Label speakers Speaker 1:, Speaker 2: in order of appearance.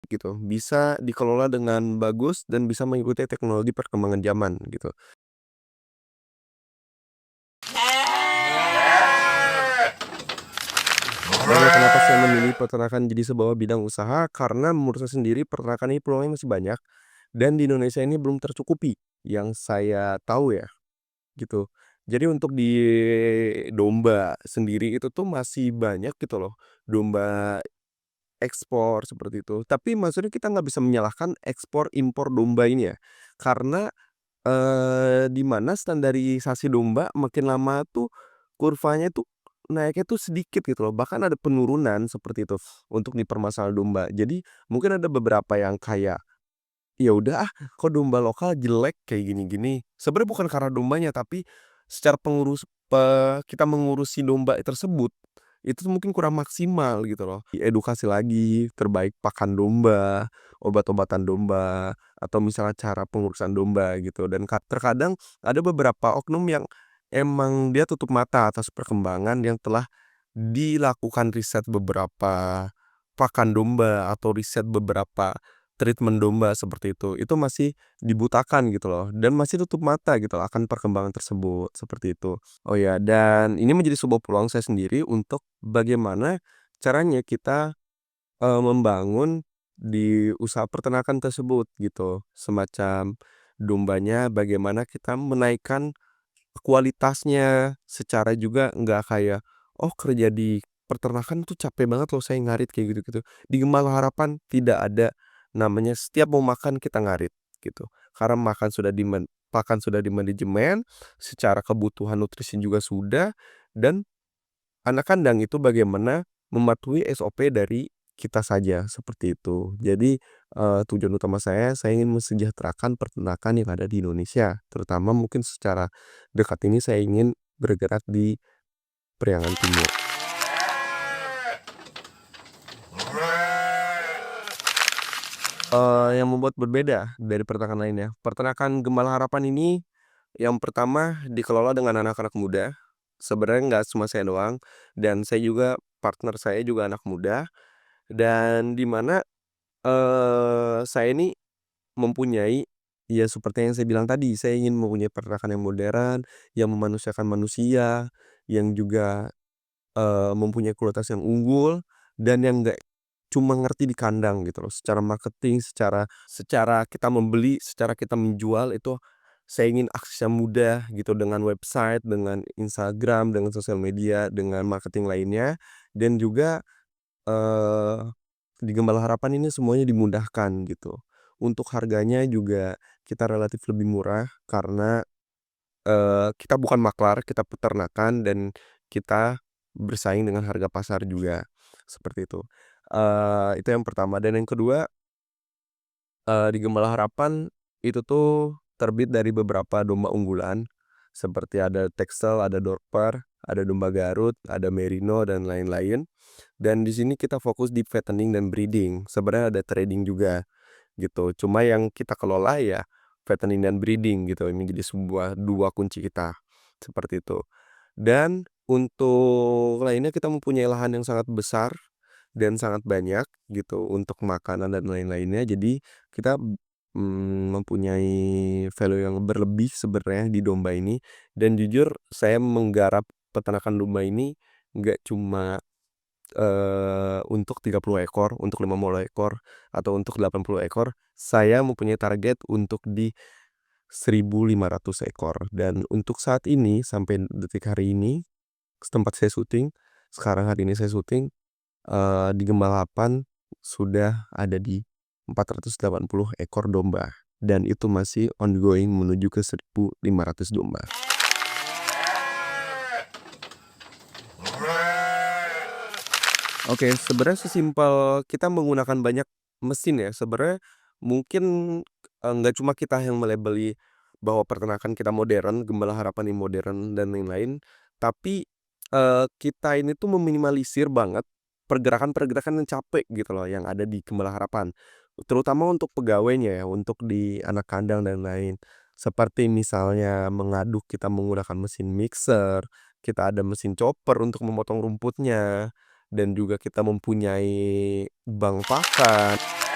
Speaker 1: gitu, bisa dikelola dengan bagus dan bisa mengikuti teknologi perkembangan zaman gitu. Dan kenapa saya memilih peternakan jadi sebuah bidang usaha, karena menurut saya sendiri peternakan ini peluangnya masih banyak dan di Indonesia ini belum tercukupi yang saya tahu ya, gitu. Jadi untuk di domba sendiri itu tuh masih banyak gitu loh, domba ekspor seperti itu. Tapi maksudnya kita nggak bisa menyalahkan ekspor impor domba ini ya, karena di mana standarisasi domba makin lama tuh kurvanya tuh naiknya tuh sedikit gitu loh, bahkan ada penurunan seperti itu untuk di permasalahan domba. Jadi mungkin ada beberapa yang kayak, "Ya udah ah, kok domba lokal jelek kayak gini-gini." Sebenarnya bukan karena dombanya, tapi secara kita mengurusi domba tersebut, itu tuh mungkin kurang maksimal gitu loh. Edukasi lagi, terbaik pakan domba, obat-obatan domba, atau misalnya cara pengurusan domba gitu. Dan terkadang ada beberapa oknum yang emang dia tutup mata atas perkembangan yang telah dilakukan riset beberapa pakan domba atau riset beberapa treatment domba seperti itu masih dibutakan gitu loh dan masih tutup mata gitu loh akan perkembangan tersebut, seperti itu. Oh ya, dan ini menjadi sebuah peluang saya sendiri untuk bagaimana caranya kita, membangun di usaha peternakan tersebut gitu. Semacam dombanya bagaimana kita menaikkan kualitasnya, secara juga nggak kayak, "Oh kerja di peternakan tuh capek banget loh saya ngarit," kayak gitu-gitu. Di Gembala Harapan tidak ada namanya setiap mau makan kita ngarit, gitu. Karena pakan sudah di manajemen, secara kebutuhan nutrisi juga sudah, dan anak kandang itu bagaimana mematuhi SOP dari kita saja, seperti itu. Jadi, tujuan utama saya ingin mensejahterakan peternakan yang ada di Indonesia, terutama mungkin secara dekat ini saya ingin bergerak di Priangan Timur. Yang membuat berbeda dari peternakan lainnya, peternakan Gembala Harapan ini yang pertama dikelola dengan anak-anak muda, sebenarnya nggak cuma saya doang, dan saya juga partner saya juga anak muda, dan di mana, saya ini mempunyai, ya seperti yang saya bilang tadi, saya ingin mempunyai peternakan yang modern, yang memanusiakan manusia, yang juga, mempunyai kualitas yang unggul, dan yang nggak cuma ngerti di kandang gitu loh. Secara marketing, secara kita membeli, secara kita menjual itu saya ingin aksesnya mudah gitu dengan website, dengan Instagram, dengan sosial media, dengan marketing lainnya, dan juga di Gembala Harapan ini semuanya dimudahkan gitu. Untuk harganya juga kita relatif lebih murah karena, kita bukan maklar, kita peternakan dan kita bersaing dengan harga pasar juga, seperti itu. Itu yang pertama dan yang kedua, di Gembala Harapan itu tuh terbit dari beberapa domba unggulan, seperti ada Texel, ada Dorper, ada domba Garut, ada Merino dan lain-lain. Dan di sini kita fokus di fattening dan breeding, sebenarnya ada trading juga, gitu. Cuma yang kita kelola ya fattening dan breeding gitu, ini jadi sebuah 2 kunci kita, seperti itu. Dan untuk lainnya kita mempunyai lahan yang sangat besar dan sangat banyak gitu untuk makanan dan lain-lainnya. Jadi kita, mempunyai value yang berlebih sebenarnya di domba ini dan jujur saya menggarap peternakan domba ini nggak cuma untuk 30 ekor, untuk 50 ekor, atau untuk 80 ekor, saya mempunyai target untuk di 1.500 ekor. Dan untuk saat ini, sampai detik hari ini, tempat saya syuting, sekarang hari ini saya syuting, di Gembalapan sudah ada di 480 ekor domba, dan itu masih ongoing menuju ke 1.500 domba. Oke, sebenarnya sesimpel kita menggunakan banyak mesin ya, sebenarnya mungkin, nggak cuma kita yang melabeli bahwa peternakan kita modern, Gembala Harapan ini modern dan lain-lain, tapi, kita ini tuh meminimalisir banget pergerakan-pergerakan yang capek gitu loh yang ada di Gembala Harapan. Terutama untuk pegawainya ya, untuk di anak kandang dan lain. Seperti misalnya mengaduk kita menggunakan mesin mixer, kita ada mesin chopper untuk memotong rumputnya. Dan juga kita mempunyai bank pakan.